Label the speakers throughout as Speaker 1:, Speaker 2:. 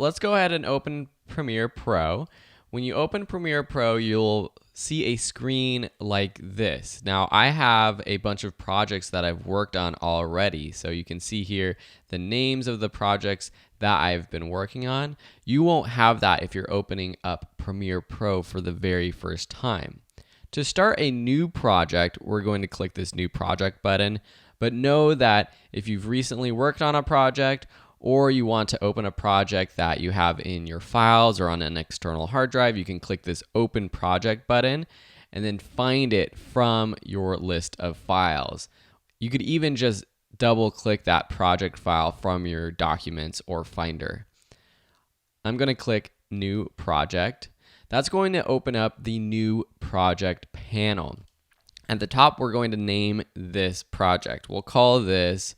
Speaker 1: let's go ahead and open Premiere Pro. When you open Premiere Pro, you'll see a screen like this. Now, I have a bunch of projects that I've worked on already. So you can see here the names of the projects that I've been working on. You won't have that if you're opening up Premiere Pro for the very first time. To start a new project, we're going to click this New Project button. But know that if you've recently worked on a project or you want to open a project that you have in your files or on an external hard drive, you can click this Open Project button and then find it from your list of files. You could even just double click that project file from your documents or Finder. I'm going to click New Project. That's going to open up the New Project panel. At the top, we're going to name this project. We'll call this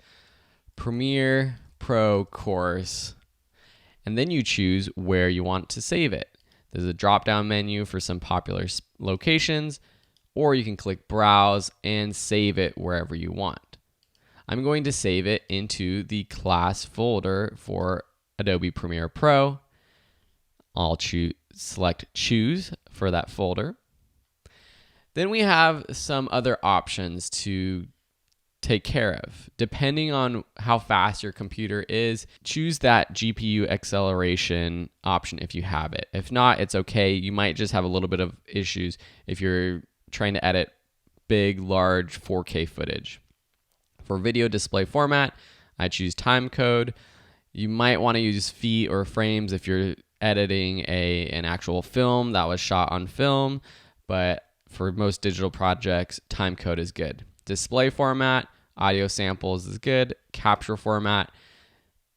Speaker 1: Premiere Pro Course, and then you choose where you want to save it. There's a drop-down menu for some popular locations, or you can click Browse and save it wherever you want. I'm going to save it into the class folder for Adobe Premiere Pro. I'll select Choose for that folder. Then we have some other options to take care of. Depending on how fast your computer is, choose that GPU acceleration option if you have it. If not, it's okay. You might just have a little bit of issues if you're trying to edit big, large 4K footage. For video display format, I choose timecode. You might want to use feet or frames if you're editing an actual film that was shot on film, but for most digital projects, timecode is good. Display format, audio samples is good. Capture format,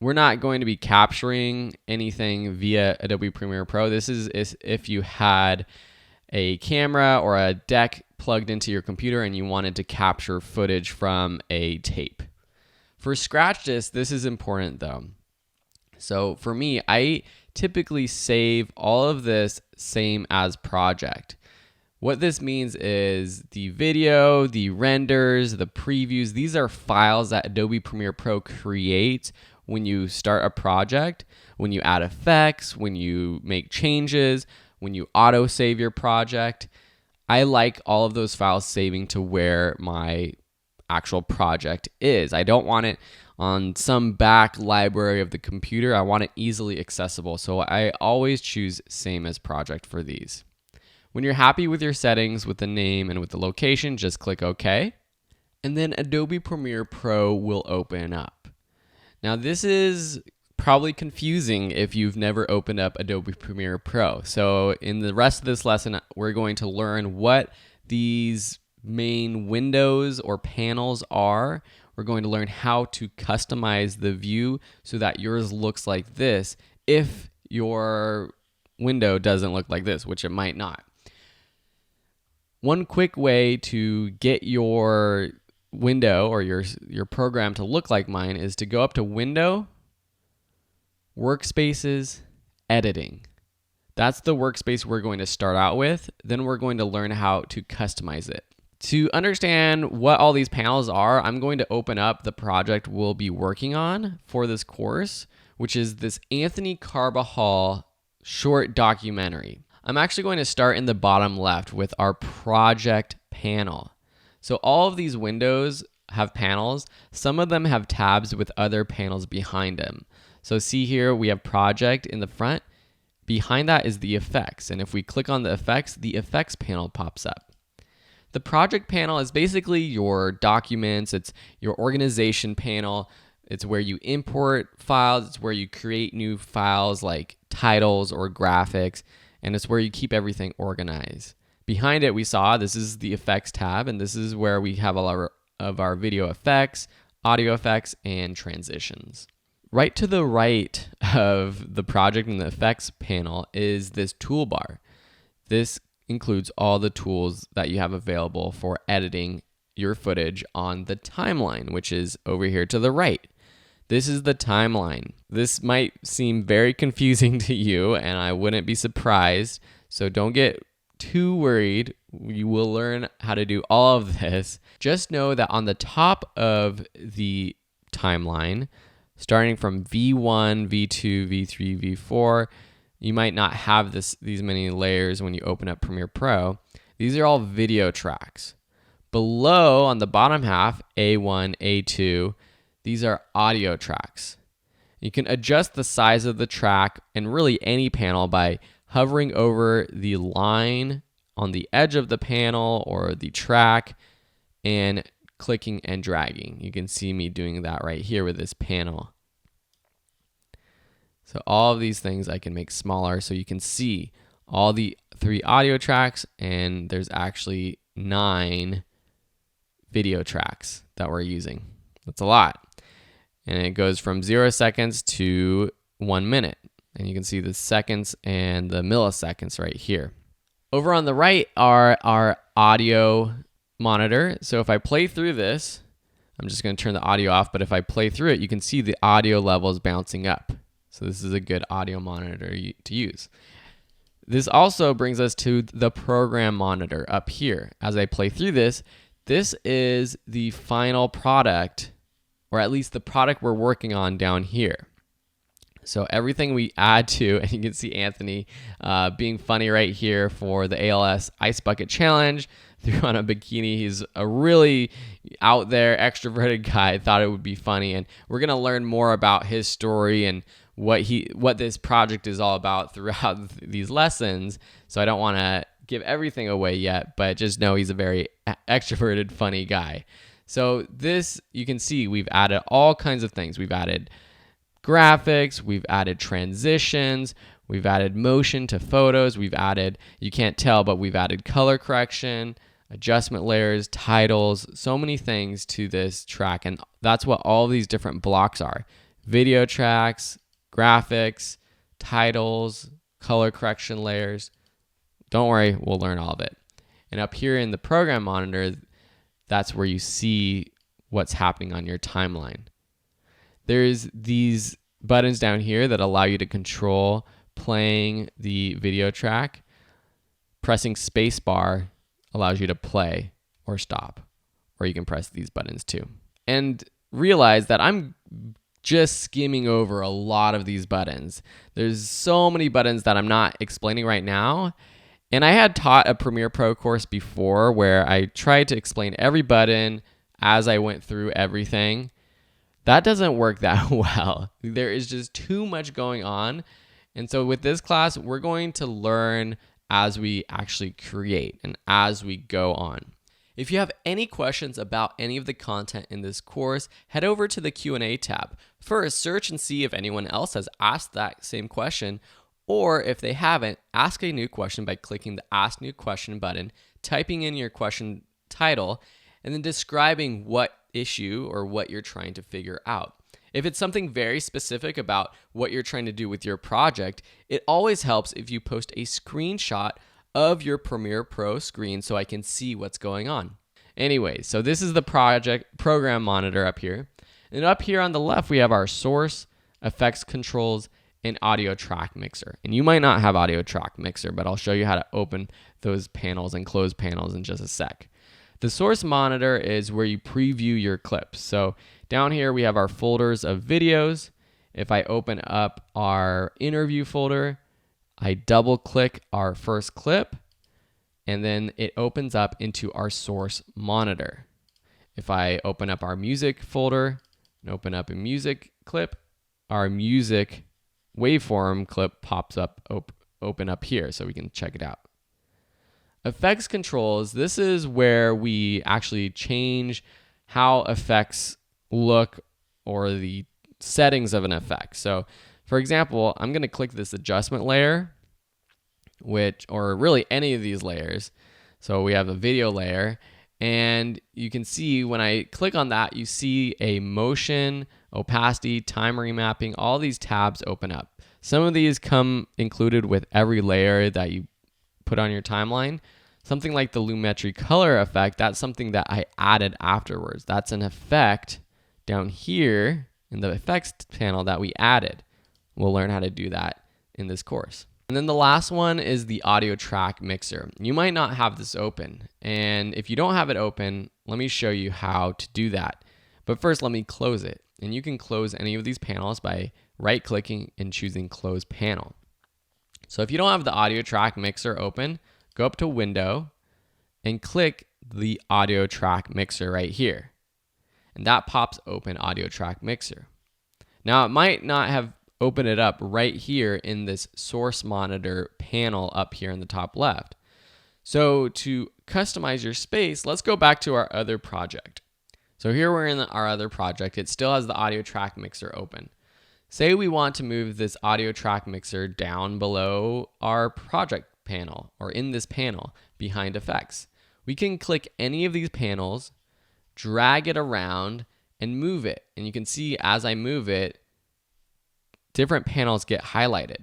Speaker 1: we're not going to be capturing anything via Adobe Premiere Pro. This is if you had a camera or a deck plugged into your computer and you wanted to capture footage from a tape. For Scratch Disk, this is important though. So for me, I typically save all of this same as project. What this means is the video, the renders, the previews, these are files that Adobe Premiere Pro creates when you start a project, when you add effects, when you make changes, when you auto-save your project. I like all of those files saving to where my actual project is. I don't want it on some back library of the computer. I want it easily accessible. So I always choose same as project for these. When you're happy with your settings, with the name and with the location, just click OK. And then Adobe Premiere Pro will open up. Now this is probably confusing if you've never opened up Adobe Premiere Pro. So in the rest of this lesson, we're going to learn what these main windows or panels are. We're going to learn how to customize the view so that yours looks like this if your window doesn't look like this, which it might not. One quick way to get your window or your program to look like mine is to go up to Window, Workspaces, Editing. That's the workspace we're going to start out with. Then we're going to learn how to customize it. To understand what all these panels are, I'm going to open up the project we'll be working on for this course, which is this Anthony Carbajal short documentary. I'm actually going to start in the bottom left with our project panel. So all of these windows have panels. Some of them have tabs with other panels behind them. So see here, we have project in the front. Behind that is the effects. And if we click on the effects panel pops up. The project panel is basically your documents. It's your organization panel. It's where you import files. It's where you create new files like titles or graphics. And it's where you keep everything organized. Behind it, we saw this is the effects tab, and this is where we have all of our video effects, audio effects, and transitions. Right to the right of the project and the effects panel is this toolbar. This includes all the tools that you have available for editing your footage on the timeline, which is over here to the right. This is the timeline. This might seem very confusing to you, and I wouldn't be surprised. So don't get too worried. You will learn how to do all of this. Just know that on the top of the timeline, starting from V1, V2, V3, V4. You might not have these many layers when you open up Premiere Pro. These are all video tracks. Below on the bottom half, A1, A2, these are audio tracks. You can adjust the size of the track and really any panel by hovering over the line on the edge of the panel or the track and clicking and dragging. You can see me doing that right here with this panel. So all of these things I can make smaller so you can see all the 3 audio tracks, and there's actually 9 video tracks that we're using. That's a lot. And it goes from 0 seconds to 1 minute. And you can see the seconds and the milliseconds right here. Over on the right are our audio monitor. So if I play through this, I'm just going to turn the audio off, but if I play through it, you can see the audio levels bouncing up. So this is a good audio monitor to use. This also brings us to the program monitor up here. As I play through this, this is the final product, or at least the product we're working on down here. So everything we add to, and you can see Anthony being funny right here for the ALS Ice Bucket Challenge, threw on a bikini. He's a really out there, extroverted guy. I thought it would be funny, and we're gonna learn more about his story and what this project is all about throughout these lessons. So I don't want to give everything away yet, but just know he's a very extroverted, funny guy. So this, you can see we've added all kinds of things. We've added graphics, we've added transitions, we've added motion to photos, we've added, you can't tell, but we've added color correction, adjustment layers, titles, so many things to this track. And that's what all these different blocks are. Video tracks, graphics, titles, color correction layers. Don't worry, we'll learn all of it. And up here in the program monitor, that's where you see what's happening on your timeline. There's these buttons down here that allow you to control playing the video track. Pressing spacebar allows you to play or stop, or you can press these buttons too. And realize that I'm just skimming over a lot of these buttons. There's so many buttons that I'm not explaining right now. And I had taught a Premiere Pro course before where I tried to explain every button as I went through everything. That doesn't work that well. There is just too much going on. And so with this class, we're going to learn as we actually create and as we go on. If you have any questions about any of the content in this course, head over to the Q&A tab. First, search and see if anyone else has asked that same question, or if they haven't, ask a new question by clicking the Ask New Question button, typing in your question title, and then describing what issue or what you're trying to figure out. If it's something very specific about what you're trying to do with your project, it always helps if you post a screenshot of your Premiere Pro screen so I can see what's going on. Anyway, so this is the program monitor up here. And up here on the left, we have our source, effects controls, and audio track mixer. And you might not have audio track mixer, but I'll show you how to open those panels and close panels in just a sec. The source monitor is where you preview your clips. So down here, we have our folders of videos. If I open up our interview folder, I double click our first clip, and then it opens up into our source monitor. If I open up our music folder and open up a music clip, our music waveform clip pops up, open up here so we can check it out. Effects controls, this is where we actually change how effects look or the settings of an effect. So for example, I'm going to click this adjustment layer, or really any of these layers. So we have a video layer, and you can see when I click on that, you see a motion, opacity, time remapping, all these tabs open up. Some of these come included with every layer that you put on your timeline. Something like the Lumetri color effect, that's something that I added afterwards. That's an effect down here in the effects panel that we added. We'll learn how to do that in this course. And then the last one is the audio track mixer. You might not have this open. And if you don't have it open, let me show you how to do that. But first, let me close it. And you can close any of these panels by right-clicking and choosing Close Panel. So if you don't have the audio track mixer open, go up to Window and click the audio track mixer right here. And that pops open audio track mixer. Now it might not have opened it up right here in this source monitor panel up here in the top left. So to customize your space, let's go back to our other project. So here we're in our other project. It still has the audio track mixer open. Say we want to move this audio track mixer down below our project panel or in this panel behind effects. We can click any of these panels, drag it around, and move it. And you can see as I move it, different panels get highlighted.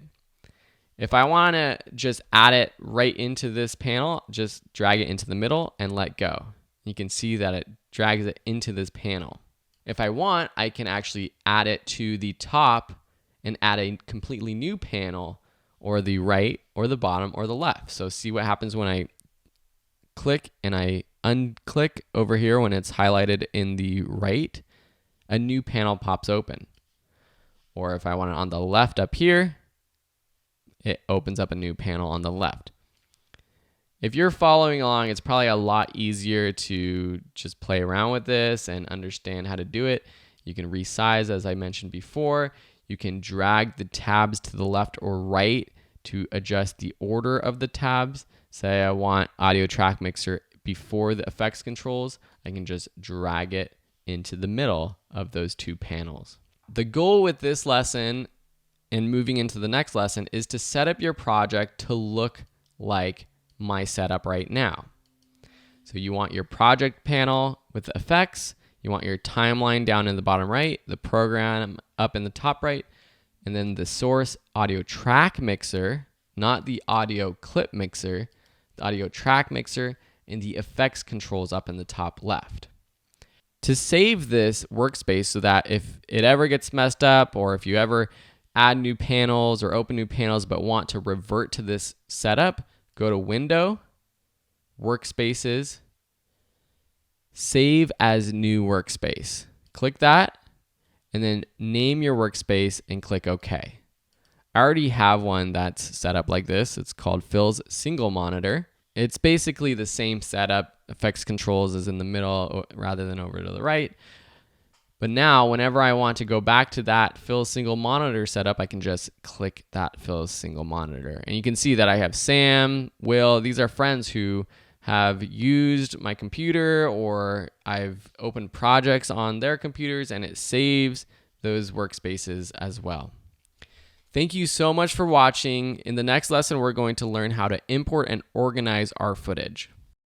Speaker 1: If I want to just add it right into this panel, just drag it into the middle and let go. You can see that it drags it into this panel. If I want, I can actually add it to the top and add a completely new panel, or the right or the bottom or the left. So see what happens when I click and I unclick over here when it's highlighted in the right, a new panel pops open. Or if I want it on the left up here, it opens up a new panel on the left. If you're following along, it's probably a lot easier to just play around with this and understand how to do it. You can resize, as I mentioned before. You can drag the tabs to the left or right to adjust the order of the tabs. Say I want audio track mixer before the effects controls, I can just drag it into the middle of those two panels. The goal with this lesson and moving into the next lesson is to set up your project to look like my setup right now. So you want your project panel with effects, you want your timeline down in the bottom right, the program up in the top right, and then the source audio track mixer, not the audio clip mixer, the audio track mixer, and the effects controls up in the top left. To save this workspace so that if it ever gets messed up, or if you ever add new panels or open new panels but want to revert to this setup, go to Window, Workspaces, Save as New Workspace. Click that, and then name your workspace and click OK. I already have one that's set up like this. It's called Phil's Single Monitor. It's basically the same setup. Effects controls is in the middle rather than over to the right. But now, whenever I want to go back to that Phil's Single Monitor setup, I can just click that Phil's Single Monitor. And you can see that I have Sam, Will. These are friends who have used my computer, or I've opened projects on their computers, and it saves those workspaces as well. Thank you so much for watching. In the next lesson, we're going to learn how to import and organize our footage.